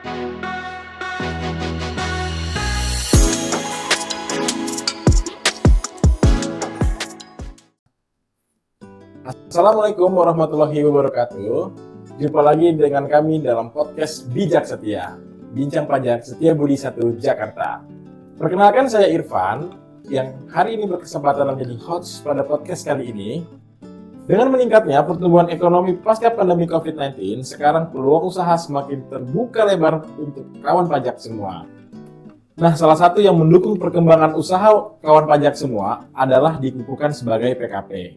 Assalamualaikum warahmatullahi wabarakatuh. Jumpa lagi dengan kami dalam podcast Bijak Setia, Bincang Pajak Setia Budi 1 Jakarta. Perkenalkan, saya Irfan yang hari ini berkesempatan menjadi host pada podcast kali ini. Dengan meningkatnya pertumbuhan ekonomi pasca pandemi COVID-19, sekarang peluang usaha semakin terbuka lebar untuk kawan pajak semua. Nah, salah satu yang mendukung perkembangan usaha kawan pajak semua adalah dikukuhkan sebagai PKP.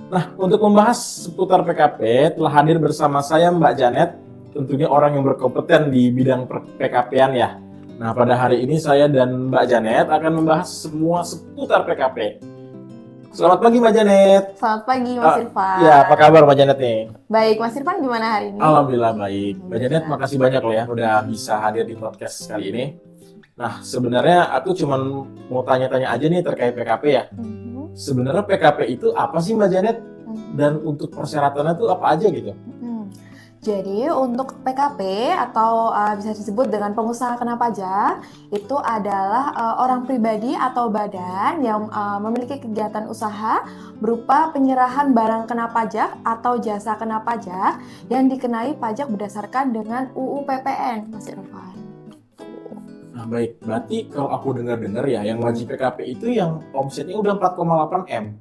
Nah, untuk membahas seputar PKP, telah hadir bersama saya Mbak Janet, tentunya orang yang berkompeten di bidang PKP-an ya. Nah, pada hari ini saya dan Mbak Janet akan membahas semua seputar PKP. Selamat pagi Mbak Janet. Selamat pagi Mas Irfan. Ya, apa kabar Mbak Janet nih? Baik, Mas Irfan gimana hari ini? Alhamdulillah baik. Mbak Janet, makasih banyak loh ya udah bisa hadir di podcast kali ini. Nah, sebenarnya aku cuma mau tanya-tanya aja nih terkait PKP ya. Sebenarnya PKP itu apa sih Mbak Janet? Dan untuk persyaratannya itu apa aja gitu? Jadi untuk PKP atau bisa disebut dengan pengusaha kena pajak itu adalah orang pribadi atau badan yang memiliki kegiatan usaha berupa penyerahan barang kena pajak atau jasa kena pajak yang dikenai pajak berdasarkan dengan UU PPN, Mas Irfan. Nah baik, berarti kalau aku dengar-dengar ya, yang wajib PKP itu yang omsetnya udah 4,8 M.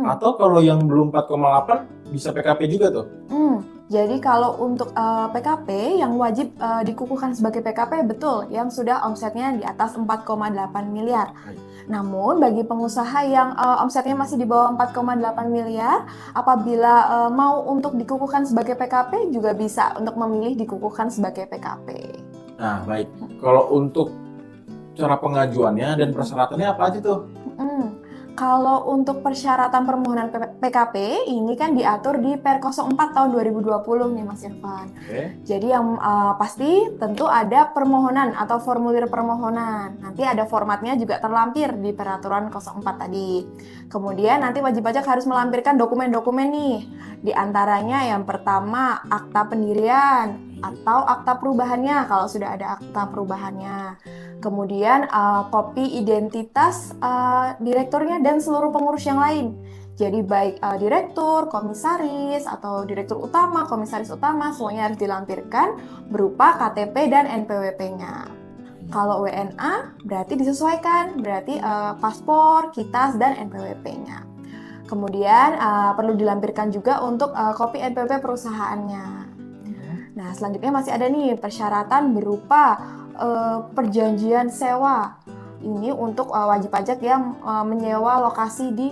Atau kalau yang belum 4,8 bisa PKP juga tuh? Jadi kalau untuk PKP yang wajib dikukuhkan sebagai PKP betul yang sudah omsetnya di atas 4,8 miliar. Namun bagi pengusaha yang omsetnya masih di bawah 4,8 miliar, apabila mau untuk dikukuhkan sebagai PKP juga bisa untuk memilih dikukuhkan sebagai PKP. Nah baik, kalau untuk cara pengajuannya dan persyaratannya apa aja tuh? Kalau untuk persyaratan permohonan PKP ini kan diatur di Per 04 tahun 2020 nih Mas Irfan. Jadi yang pasti tentu ada permohonan atau formulir permohonan. Nanti ada formatnya juga terlampir di peraturan 04 tadi. Kemudian nanti wajib pajak harus melampirkan dokumen-dokumen nih. Di antaranya yang pertama akta pendirian atau akta perubahannya kalau sudah ada akta perubahannya. Kemudian kopi identitas direkturnya dan seluruh pengurus yang lain. Jadi baik direktur, komisaris, atau direktur utama, komisaris utama, semuanya harus dilampirkan berupa KTP dan NPWP-nya. Kalau WNA berarti disesuaikan, berarti paspor, KITAS, dan NPWP-nya. Kemudian perlu dilampirkan juga untuk kopi NPWP perusahaannya. Nah, selanjutnya masih ada nih persyaratan berupa perjanjian sewa. Ini untuk wajib pajak yang menyewa lokasi di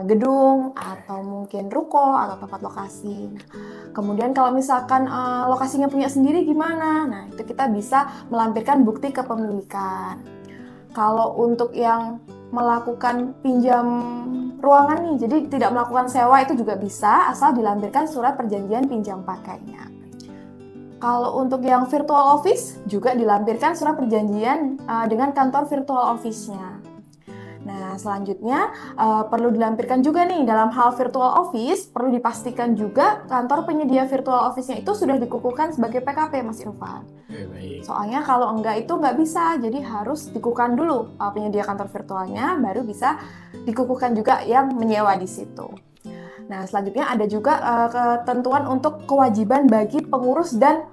gedung atau mungkin ruko atau tempat lokasi. Nah, kemudian kalau misalkan lokasinya punya sendiri gimana? Nah, itu kita bisa melampirkan bukti kepemilikan. Kalau untuk yang melakukan pinjam ruangan nih, jadi tidak melakukan sewa itu juga bisa asal dilampirkan surat perjanjian pinjam pakainya. Kalau untuk yang virtual office juga dilampirkan surat perjanjian dengan kantor virtual office-nya. Nah, selanjutnya perlu dilampirkan juga nih dalam hal virtual office, perlu dipastikan juga kantor penyedia virtual office-nya itu sudah dikukuhkan sebagai PKP, Mas Irfan. Soalnya kalau enggak itu enggak bisa, jadi harus dikukuhkan dulu penyedia kantor virtualnya, baru bisa dikukuhkan juga yang menyewa di situ. Nah, selanjutnya ada juga ketentuan untuk kewajiban bagi pengurus dan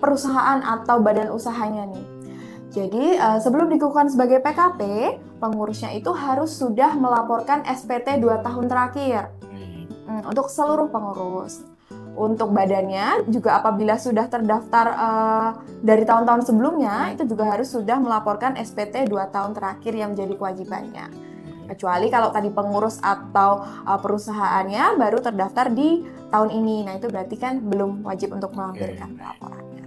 perusahaan atau badan usahanya nih. Jadi, sebelum dikukuhkan sebagai PKP, pengurusnya itu harus sudah melaporkan SPT 2 tahun terakhir untuk seluruh pengurus. Untuk badannya juga apabila sudah terdaftar dari tahun-tahun sebelumnya, itu juga harus sudah melaporkan SPT 2 tahun terakhir yang menjadi kewajibannya. Kecuali kalau tadi pengurus atau perusahaannya baru terdaftar di tahun ini. Nah, itu berarti kan belum wajib untuk melampirkan laporannya.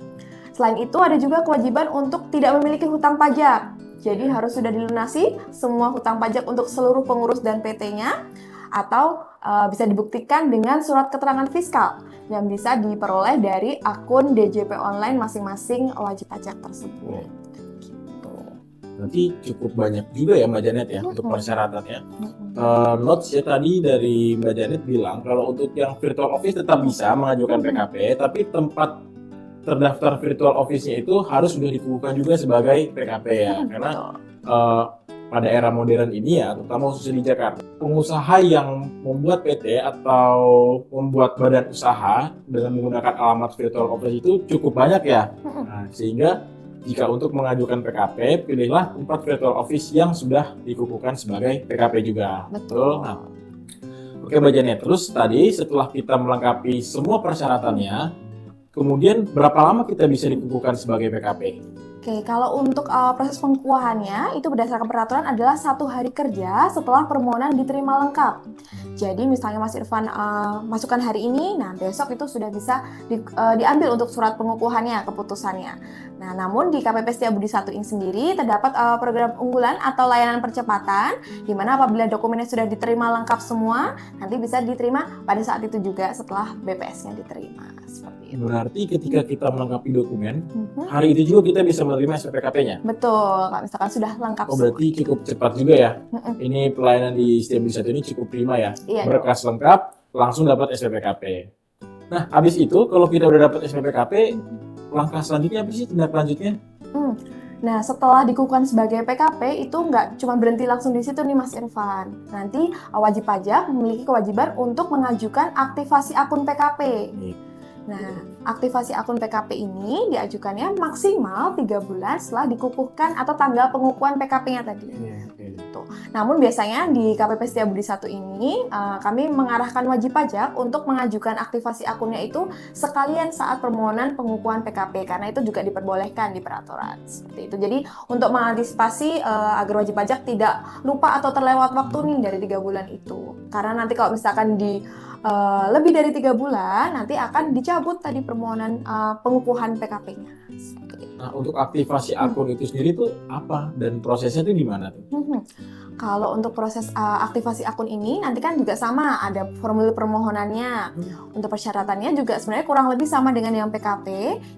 Selain itu ada juga kewajiban untuk tidak memiliki hutang pajak. Jadi harus sudah dilunasi semua hutang pajak untuk seluruh pengurus dan PT-nya atau bisa dibuktikan dengan surat keterangan fiskal yang bisa diperoleh dari akun DJP online masing-masing wajib pajak tersebut. Nanti cukup banyak juga ya Mbak Janet ya untuk persyaratannya. Notes ya tadi dari Mbak Janet bilang kalau untuk yang virtual office tetap bisa mengajukan PKP, tapi tempat terdaftar virtual office-nya itu harus sudah dikukuhkan juga sebagai PKP ya. Karena pada era modern ini ya, terutama khususnya di Jakarta, pengusaha yang membuat PT atau membuat badan usaha dengan menggunakan alamat virtual office itu cukup banyak ya. Nah, sehingga jika untuk mengajukan PKP, pilihlah tempat virtual office yang sudah dikukuhkan sebagai PKP juga. Betul. Nah, oke Mbak Janet, terus tadi setelah kita melengkapi semua persyaratannya, kemudian berapa lama kita bisa dikukuhkan sebagai PKP? Oke, kalau untuk proses pengukuhannya itu berdasarkan peraturan adalah 1 hari kerja setelah permohonan diterima lengkap. Jadi misalnya Mas Irfan masukkan hari ini, nah besok itu sudah bisa diambil untuk surat pengukuhannya, keputusannya. Nah, namun di KPP Setiabudi 1 ini sendiri terdapat program unggulan atau layanan percepatan, di mana apabila dokumennya sudah diterima lengkap semua, nanti bisa diterima pada saat itu juga setelah BPS-nya diterima. Seperti itu. Berarti ketika kita melengkapi dokumen, hari itu juga kita bisa menerima SPPKP-nya? Betul, kalau misalkan sudah lengkap Oh, berarti cukup cepat juga ya? Ini pelayanan di Setiabudi 1 ini cukup prima ya? Iya, berkas lengkap, langsung dapat SPPKP. Nah, habis itu kalau kita udah dapat SPPKP, langkah selanjutnya apa sih tindak lanjutnya? Nah, setelah dikukuhkan sebagai PKP itu nggak cuma berhenti langsung di situ nih Mas Irfan. Nanti wajib pajak memiliki kewajiban untuk mengajukan aktivasi akun PKP. Nah, aktivasi akun PKP ini diajukannya maksimal 3 bulan setelah dikukuhkan atau tanggal pengukuhan PKP-nya tadi. Tuh. Namun biasanya di KPP Setiabudi 1 ini kami mengarahkan wajib pajak untuk mengajukan aktivasi akunnya itu sekalian saat permohonan pengukuhan PKP karena itu juga diperbolehkan di peraturan seperti itu. Jadi untuk mengantisipasi agar wajib pajak tidak lupa atau terlewat waktu nih dari 3 bulan itu. Karena nanti kalau misalkan di lebih dari 3 bulan nanti akan dicabut tadi permohonan pengukuhan PKP-nya. Nah, untuk aktivasi akun itu sendiri tuh apa dan prosesnya tuh gimana tuh? Kalau untuk proses aktivasi akun ini nanti kan juga sama, ada formulir permohonannya. Untuk persyaratannya juga sebenarnya kurang lebih sama dengan yang PKP,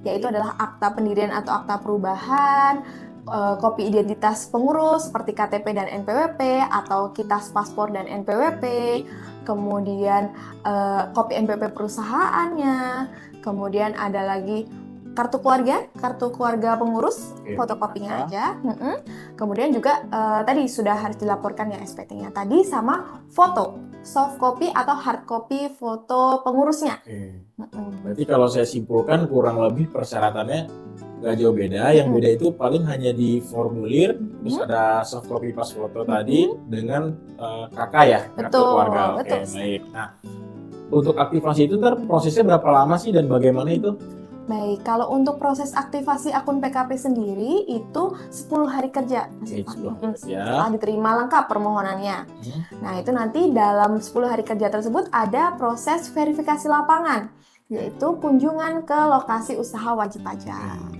yaitu adalah akta pendirian atau akta perubahan, kopi identitas pengurus seperti KTP dan NPWP atau kitas paspor dan NPWP, kemudian kopi NPWP perusahaannya, kemudian ada lagi kartu keluarga pengurus, fotokopinya aja. Kemudian juga tadi sudah harus dilaporkan ya SPT-nya tadi sama foto, soft copy atau hard copy foto pengurusnya. Berarti kalau saya simpulkan kurang lebih persyaratannya nggak jauh beda. Yang beda itu paling hanya di formulir, terus ada soft copy pas foto tadi dengan KK ya, kartu keluarga. Oke, baik. Nah, untuk aktivasi itu ntar prosesnya berapa lama sih dan bagaimana itu? Baik, kalau untuk proses aktivasi akun PKP sendiri itu 10 hari kerja. Setelah diterima lengkap permohonannya. Nah, itu nanti dalam 10 hari kerja tersebut ada proses verifikasi lapangan, yaitu kunjungan ke lokasi usaha wajib pajak.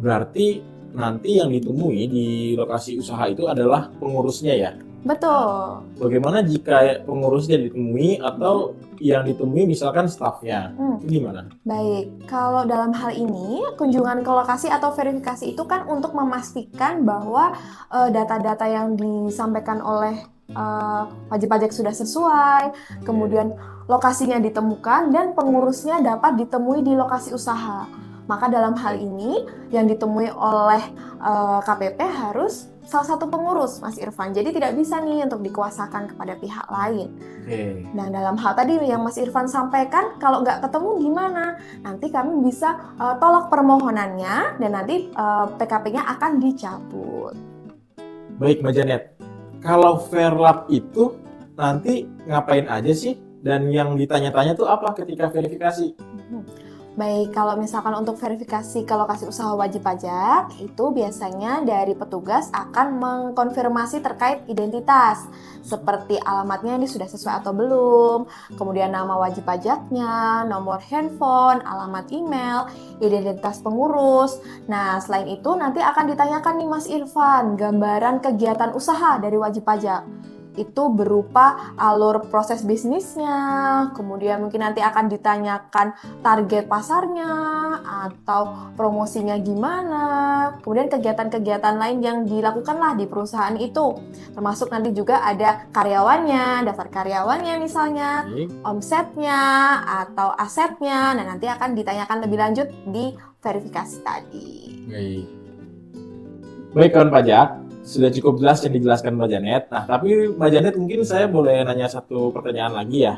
Berarti nanti yang ditemui di lokasi usaha itu adalah pengurusnya ya? Betul. Bagaimana jika pengurusnya ditemui atau yang ditemui misalkan stafnya? Itu gimana? Baik, kalau dalam hal ini kunjungan ke lokasi atau verifikasi itu kan untuk memastikan bahwa data-data yang disampaikan oleh wajib pajak sudah sesuai, kemudian lokasinya ditemukan dan pengurusnya dapat ditemui di lokasi usaha. Maka dalam hal ini yang ditemui oleh KPP harus salah satu pengurus, Mas Irfan. Jadi tidak bisa nih untuk dikuasakan kepada pihak lain. Nah, dalam hal tadi yang Mas Irfan sampaikan, kalau nggak ketemu gimana? Nanti kami bisa tolak permohonannya dan nanti PKP-nya akan dicabut. Baik, Mbak Janet. Kalau Verlap itu nanti ngapain aja sih? Dan yang ditanya-tanya tuh apa ketika verifikasi? Baik, kalau misalkan untuk verifikasi ke lokasi usaha wajib pajak, itu biasanya dari petugas akan mengkonfirmasi terkait identitas, seperti alamatnya ini sudah sesuai atau belum, kemudian nama wajib pajaknya, nomor handphone, alamat email, identitas pengurus. Nah, selain itu nanti akan ditanyakan nih Mas Irfan, gambaran kegiatan usaha dari wajib pajak. itu berupa alur proses bisnisnya, kemudian mungkin nanti akan ditanyakan target pasarnya, atau promosinya gimana, kemudian kegiatan-kegiatan lain yang dilakukan lah di perusahaan itu. Termasuk nanti juga ada karyawannya, daftar karyawannya misalnya, omsetnya, atau asetnya. Nah, nanti akan ditanyakan lebih lanjut di verifikasi tadi. Baik kawan pajak, sudah cukup jelas yang dijelaskan Mbak Janet. Nah, tapi Mbak Janet mungkin saya boleh nanya satu pertanyaan lagi ya.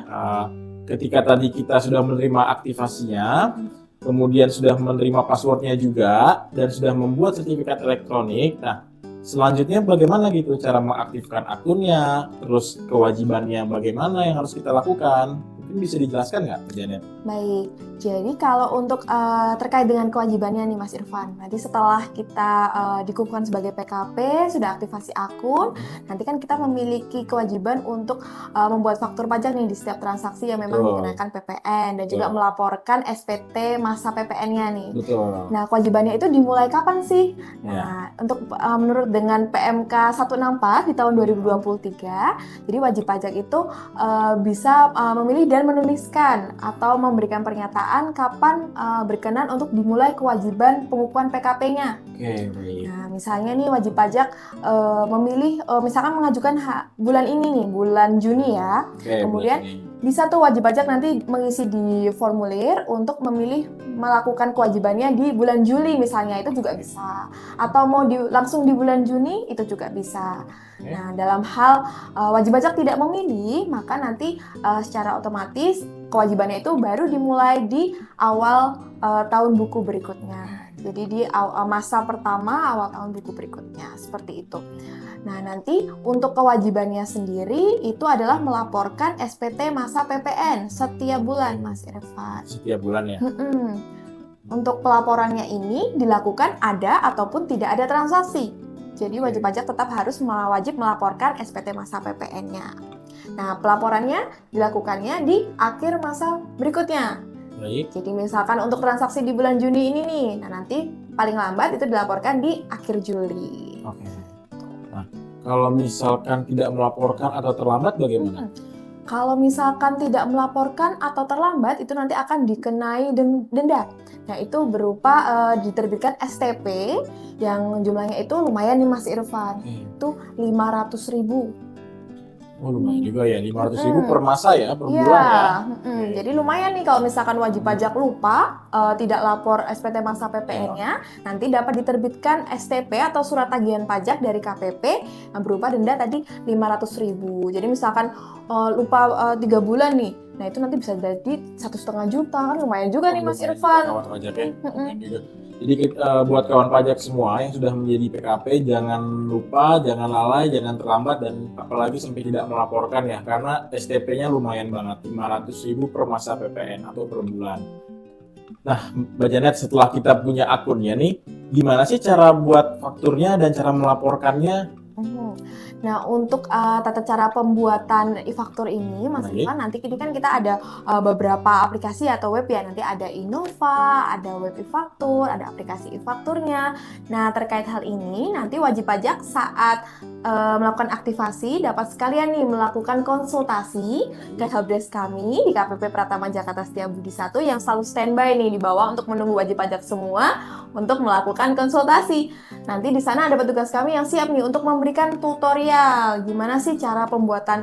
Ketika tadi kita sudah menerima aktivasinya, kemudian sudah menerima passwordnya juga, dan sudah membuat sertifikat elektronik. Nah, selanjutnya bagaimana gitu cara mengaktifkan akunnya, terus kewajibannya bagaimana yang harus kita lakukan? Mungkin bisa dijelaskan nggak, Janet? Baik, jadi kalau untuk terkait dengan kewajibannya nih Mas Irfan, nanti setelah kita dikukuhkan sebagai PKP, sudah aktivasi akun, nanti kan kita memiliki kewajiban untuk membuat faktur pajak nih di setiap transaksi yang memang dikenakan PPN, dan juga melaporkan SPT masa PPN-nya nih. Betul. Nah, kewajibannya itu dimulai kapan sih? Nah, untuk menurut dengan PMK 164 di tahun 2023, jadi wajib pajak itu bisa memilih dan menuliskan atau memberikan pernyataan kapan berkenan untuk dimulai kewajiban pengukuhan PKP-nya. Oke, baik. Nah, misalnya nih wajib pajak memilih, misalkan mengajukan bulan ini nih, bulan Juni ya. Kemudian bisa tuh wajib pajak nanti mengisi di formulir untuk memilih melakukan kewajibannya di bulan Juli misalnya, itu juga bisa. Atau mau langsung di bulan Juni, itu juga bisa. Nah, dalam hal wajib pajak tidak memilih, maka nanti secara otomatis kewajibannya itu baru dimulai di awal tahun buku berikutnya. Jadi di masa pertama awal tahun buku berikutnya, seperti itu. Nah, nanti untuk kewajibannya sendiri itu adalah melaporkan SPT masa PPN setiap bulan, Mas Irfan. Setiap bulan ya? Untuk pelaporannya ini dilakukan ada ataupun tidak ada transaksi. Jadi wajib pajak tetap harus wajib melaporkan SPT masa PPN-nya. Nah, pelaporannya dilakukannya di akhir masa berikutnya. Baik. Jadi misalkan untuk transaksi di bulan Juni ini nih, nah nanti paling lambat itu dilaporkan di akhir Juli. Oke. Nah, kalau misalkan tidak melaporkan atau terlambat bagaimana? Kalau misalkan tidak melaporkan atau terlambat, itu nanti akan dikenai denda. Nah, itu berupa diterbitkan STP yang jumlahnya itu lumayan nih Mas Irfan. Itu 500.000. Oh, lumayan juga ya, 500.000 per masa ya, per bulan ya. Jadi lumayan nih kalau misalkan wajib pajak lupa tidak lapor SPT masa PPN-nya, nanti dapat diterbitkan STP atau surat tagihan pajak dari KPP yang berupa denda tadi 500.000. Jadi misalkan lupa 3 bulan nih, nah itu nanti bisa jadi 1,5 juta, kan lumayan juga nih Mas Irfan. Kawan pajak ya. Jadi buat kawan pajak semua yang sudah menjadi PKP, jangan lupa, jangan lalai, jangan terlambat, dan apalagi sampai tidak melaporkan ya, karena STP-nya lumayan banget, 500.000 per masa PPN atau per bulan. Nah, Mbak Janet, setelah kita punya akunnya nih, gimana sih cara buat fakturnya dan cara melaporkannya? Nah, untuk tata cara pembuatan e-faktur ini, Mas Irfan, nanti ini kan kita ada beberapa aplikasi atau web ya. Nanti ada Innova, ada web e-faktur, ada aplikasi e-fakturnya. Nah, terkait hal ini, nanti wajib pajak saat melakukan aktivasi dapat sekalian nih melakukan konsultasi ke helpdesk kami di KPP Pratama Jakarta Setiabudi 1 yang selalu standby nih di bawah untuk menunggu wajib pajak semua untuk melakukan konsultasi. Nanti di sana ada petugas kami yang siap nih untuk memberikan tutorial gimana sih cara pembuatan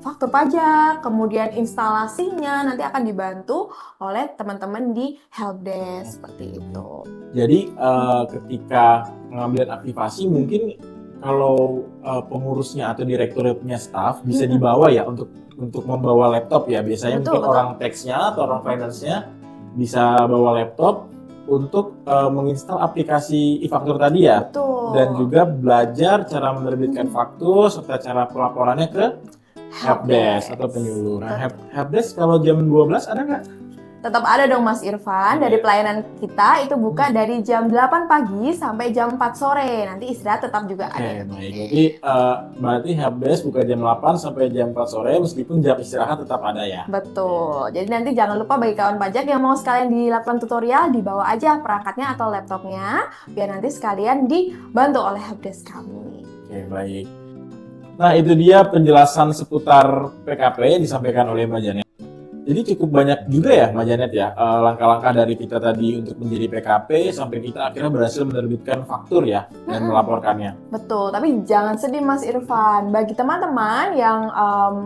faktur pajak, kemudian instalasinya nanti akan dibantu oleh teman-teman di helpdesk seperti itu. Jadi ketika mengambil aktivasi mungkin kalau pengurusnya atau direkturnya staff bisa dibawa ya untuk membawa laptop ya, biasanya mungkin orang tax-nya atau orang finance-nya bisa bawa laptop untuk menginstal aplikasi e-faktur tadi ya. Betul. Dan juga belajar cara menerbitkan faktur serta cara pelaporannya ke helpdesk atau penyuluh. Nah, helpdesk kalau jam 12 ada nggak? Tetap ada dong Mas Irfan. Dari pelayanan kita itu buka dari jam 8 pagi sampai jam 4 sore. Nanti istirahat tetap juga ada. Baik. Jadi berarti helpdesk buka jam 8 sampai jam 4 sore meskipun jam istirahat tetap ada ya. Betul. Jadi nanti jangan lupa bagi kawan pajak yang mau sekalian dilakukan tutorial, dibawa aja perangkatnya atau laptopnya biar nanti sekalian dibantu oleh helpdesk kami. Oke, baik. Nah, itu dia penjelasan seputar PKP yang disampaikan oleh Mbak Janet. Jadi cukup banyak juga ya Mbak Janet ya, langkah-langkah dari kita tadi untuk menjadi PKP sampai kita akhirnya berhasil menerbitkan faktur ya dan melaporkannya. Betul, tapi jangan sedih Mas Irfan. Bagi teman-teman yang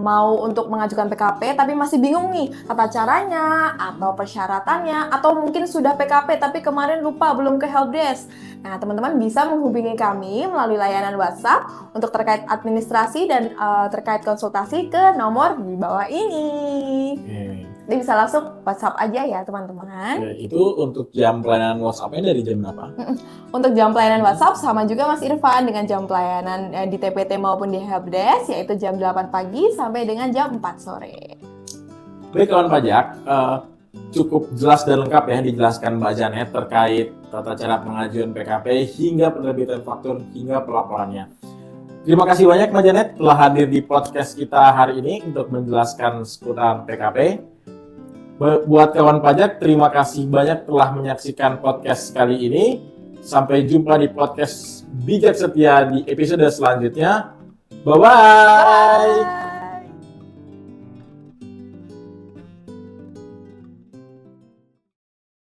mau untuk mengajukan PKP tapi masih bingung nih tata caranya atau persyaratannya, atau mungkin sudah PKP tapi kemarin lupa belum ke helpdesk. Nah, teman-teman bisa menghubungi kami melalui layanan WhatsApp untuk terkait administrasi dan terkait konsultasi ke nomor di bawah ini. Jadi bisa langsung WhatsApp aja ya teman-teman. Itu untuk jam pelayanan WhatsApp-nya dari jam berapa? Untuk jam pelayanan WhatsApp sama juga Mas Irfan dengan jam pelayanan di TPT maupun di helpdesk, yaitu jam 8 pagi sampai dengan jam 4 sore. Baik kawan pajak, cukup jelas dan lengkap ya dijelaskan Mbak Janet terkait tata cara pengajuan PKP hingga penerbitan faktur hingga pelaporannya. Terima kasih banyak Mbak Janet telah hadir di podcast kita hari ini untuk menjelaskan seputar PKP. Buat kawan pajak, terima kasih banyak telah menyaksikan podcast kali ini. Sampai jumpa di podcast Bijak Setia di episode selanjutnya. Bye-bye!